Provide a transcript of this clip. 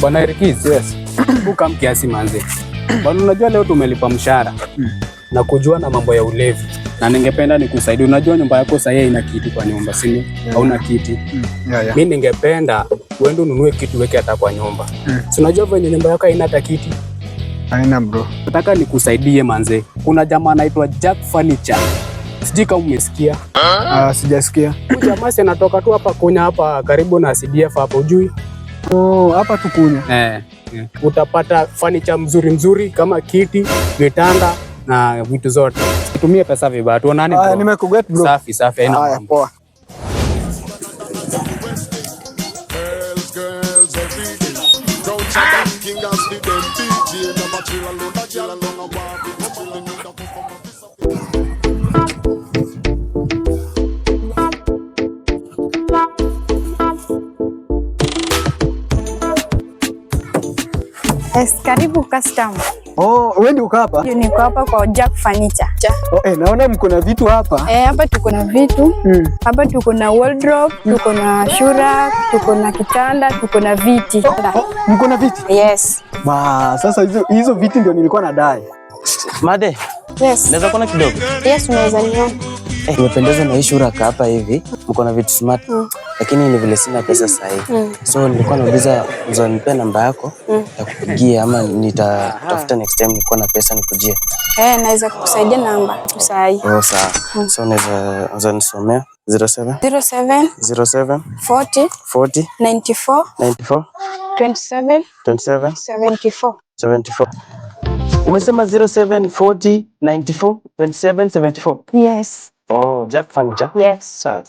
Bwana Erikiz, yes. Buka kiasi manze. Bwana, unajua leo tumelipa mshahara na kujua na mambo ya ulevi. Na ningependa nikusaidie. Unajua nyumba yako sasa ina kiti kwa nyumba, si hauna kiti. Mimi ningependa uende ununue kitu weke hata kwa nyumba. Si unajua venye nyumba yako haina hata kiti? Haina bro. Nataka nikusaidie manze. Kuna jamaa anaitwa Jack Furniture. Sijui kama umesikia. Sijasikia. Huyu jamaa si anatoka tu hapa Kunya hapa karibu na CDF hapo ujui. Hapa tu Kunya. Utapata furniture mzuri kama kiti, vitanda na vitu zote. Tumie pesa vibaya. Tuonane bro. Nimekuget bro. Safi haina mambo. Poa. Yes, karibu customer. Wewe ndio uko hapa? Niko hapa kwa Jack Furniture. Naona mko na vitu hapa. Hapa tuko na vitu. Hapa tuko na wardrobe, tuko na shura, tuko na kitanda, tuko na viti. Mko na viti? Yes. Sasa hizo viti ndio nilikuwa nadai. Made. Yes. Naweza kuona kidogo? Yes, unaweza niona. Nimependezwa na hii shura hapa hivi. Mko na vitu smart. Lakini ni vile sina pesa sasa hivi. So nilikuwa nauliza nipe namba yako ya kupigia ama nitatafuta next time nilikuwa na pesa nikujie. Naweza kukusaidia namba sasa hivi. Sawa. So naweza nisomea 07 40 94 27 74. Umesema 07 40 94 27 74. Yes. Jack Furniture. Yes. Sawa.